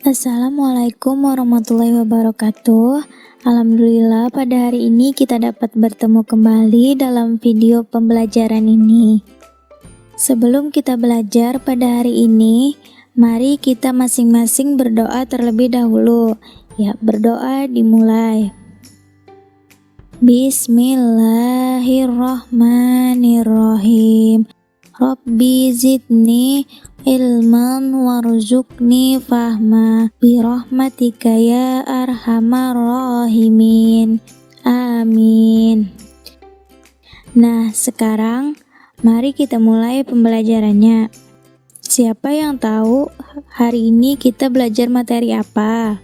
Assalamualaikum warahmatullahi wabarakatuh. Alhamdulillah pada hari ini kita dapat bertemu kembali dalam video pembelajaran ini. Sebelum kita belajar pada hari ini, mari kita masing-masing berdoa terlebih dahulu. Ya, berdoa dimulai. Bismillahirrahmanirrahim. Rabbi zidni ilman warzuqni fahma birahmatika ya arhamar rahimin. Amin. Nah, sekarang mari kita mulai pembelajarannya. Siapa yang tahu hari ini kita belajar materi apa?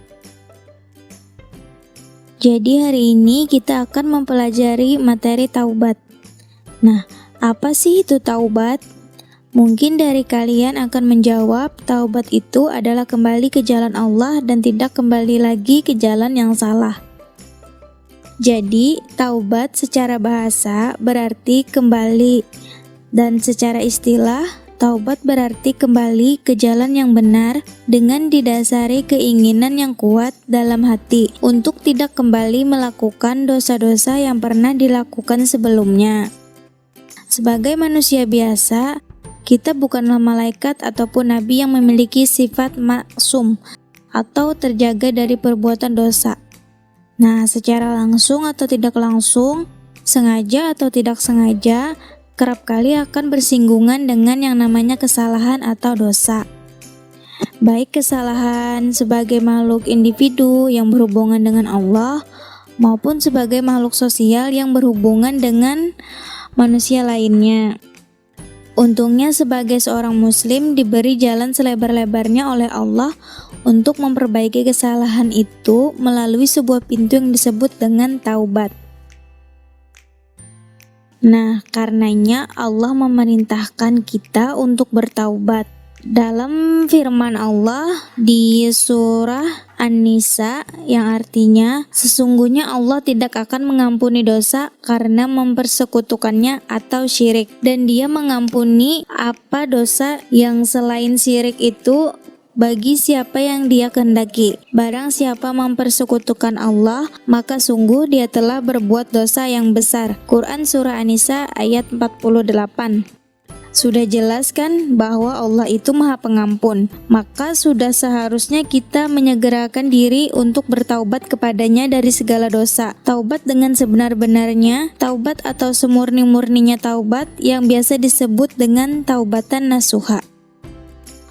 Jadi hari ini kita akan mempelajari materi taubat. Nah, apa sih itu taubat? Mungkin dari kalian akan menjawab, taubat itu adalah kembali ke jalan Allah dan tidak kembali lagi ke jalan yang salah. Jadi, taubat secara bahasa berarti kembali, dan secara istilah, taubat berarti kembali ke jalan yang benar dengan didasari keinginan yang kuat dalam hati untuk tidak kembali melakukan dosa-dosa yang pernah dilakukan sebelumnya. Sebagai manusia biasa, kita bukanlah malaikat ataupun nabi yang memiliki sifat maksum atau terjaga dari perbuatan dosa. Nah, secara langsung atau tidak langsung, sengaja atau tidak sengaja, kerap kali akan bersinggungan dengan yang namanya kesalahan atau dosa. Baik kesalahan sebagai makhluk individu yang berhubungan dengan Allah, maupun sebagai makhluk sosial yang berhubungan dengan manusia lainnya. Untungnya sebagai seorang muslim diberi jalan selebar-lebarnya oleh Allah untuk memperbaiki kesalahan itu melalui sebuah pintu yang disebut dengan taubat. Nah, karenanya Allah memerintahkan kita untuk bertaubat. Dalam firman Allah di surah An-Nisa yang artinya sesungguhnya Allah tidak akan mengampuni dosa karena mempersekutukannya atau syirik, dan Dia mengampuni apa dosa yang selain syirik itu bagi siapa yang Dia kehendaki. Barang siapa mempersekutukan Allah, maka sungguh dia telah berbuat dosa yang besar. Quran surah An-Nisa ayat 48. Sudah jelas kan bahwa Allah itu Maha Pengampun, maka sudah seharusnya kita menyegerakan diri untuk bertaubat kepadanya dari segala dosa. Taubat dengan sebenar-benarnya, taubat atau semurni-murninya taubat yang biasa disebut dengan taubatan nasuha.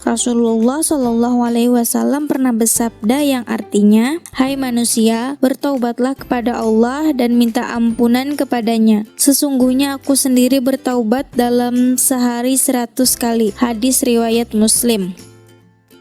Rasulullah SAW pernah bersabda yang artinya, "Hai manusia, bertaubatlah kepada Allah dan minta ampunan kepadanya. Sesungguhnya aku sendiri bertaubat dalam sehari 100 kali." Hadis riwayat Muslim.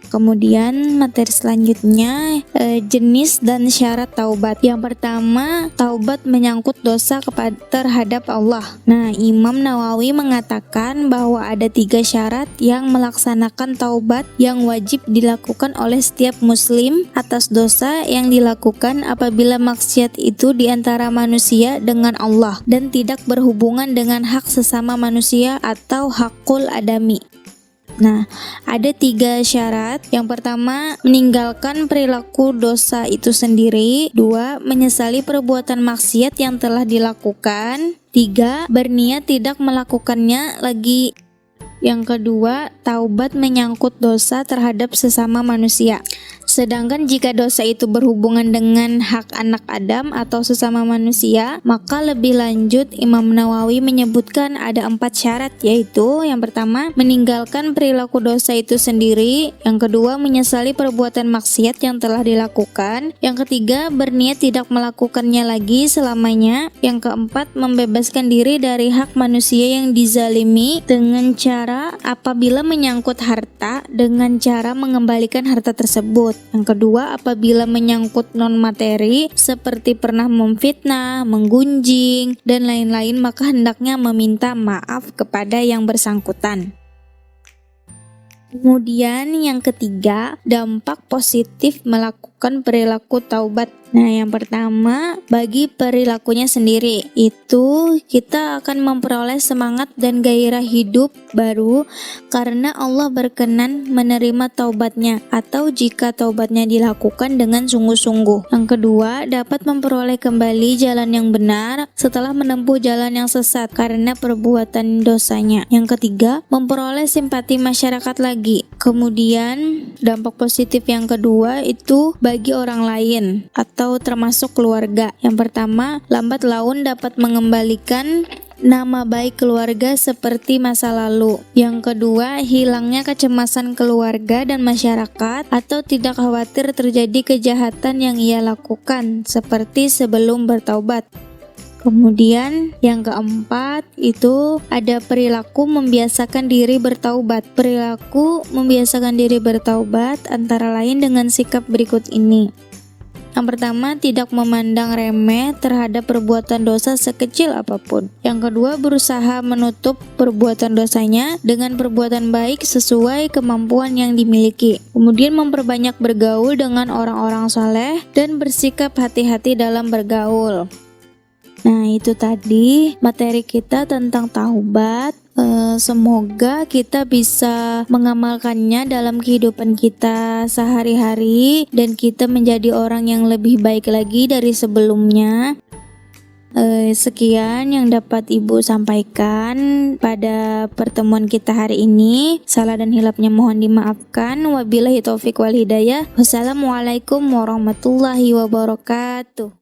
Kemudian materi selanjutnya jenis dan syarat taubat. Yang pertama, taubat menyangkut dosa terhadap Allah. Nah, Imam Nawawi mengatakan bahwa ada 3 syarat yang melaksanakan taubat yang wajib dilakukan oleh setiap muslim atas dosa yang dilakukan apabila maksiat itu diantara manusia dengan Allah dan tidak berhubungan dengan hak sesama manusia atau hakul adami. Nah, ada 3 syarat. Yang pertama, meninggalkan perilaku dosa itu sendiri. 2, menyesali perbuatan maksiat yang telah dilakukan. 3, berniat tidak melakukannya lagi. Yang kedua, taubat menyangkut dosa terhadap sesama manusia. Sedangkan jika dosa itu berhubungan dengan hak anak Adam atau sesama manusia, maka lebih lanjut Imam Nawawi menyebutkan ada 4 syarat, yaitu yang pertama, meninggalkan perilaku dosa itu sendiri. Yang kedua, menyesali perbuatan maksiat yang telah dilakukan. Yang ketiga, berniat tidak melakukannya lagi selamanya. Yang keempat, membebaskan diri dari hak manusia yang dizalimi dengan cara apabila menyangkut harta dengan cara mengembalikan harta tersebut. Yang kedua, apabila menyangkut non-materi seperti pernah memfitnah, menggunjing, dan lain-lain, maka hendaknya meminta maaf kepada yang bersangkutan. Kemudian yang ketiga, dampak positif melakukan melakukan perilaku taubat. Nah, yang pertama, bagi perilakunya sendiri, itu kita akan memperoleh semangat dan gairah hidup baru karena Allah berkenan menerima taubatnya atau jika taubatnya dilakukan dengan sungguh-sungguh. Yang kedua, dapat memperoleh kembali jalan yang benar setelah menempuh jalan yang sesat karena perbuatan dosanya. Yang ketiga, memperoleh simpati masyarakat lagi. Kemudian, dampak positif yang kedua itu bagi orang lain atau termasuk keluarga. Yang pertama, lambat laun dapat mengembalikan nama baik keluarga seperti masa lalu. Yang kedua, hilangnya kecemasan keluarga dan masyarakat atau tidak khawatir terjadi kejahatan yang ia lakukan seperti sebelum bertaubat. Kemudian yang keempat itu ada perilaku membiasakan diri bertaubat. Perilaku membiasakan diri bertaubat antara lain dengan sikap berikut ini. Yang pertama, tidak memandang remeh terhadap perbuatan dosa sekecil apapun. Yang kedua, berusaha menutup perbuatan dosanya dengan perbuatan baik sesuai kemampuan yang dimiliki. Kemudian memperbanyak bergaul dengan orang-orang saleh dan bersikap hati-hati dalam bergaul. Nah, itu tadi materi kita tentang taubat. Semoga kita bisa mengamalkannya dalam kehidupan kita sehari-hari dan kita menjadi orang yang lebih baik lagi dari sebelumnya. Sekian yang dapat Ibu sampaikan pada pertemuan kita hari ini. Salah dan hilapnya mohon dimaafkan. Wabillahi taufik wal hidayah. Wassalamualaikum warahmatullahi wabarakatuh.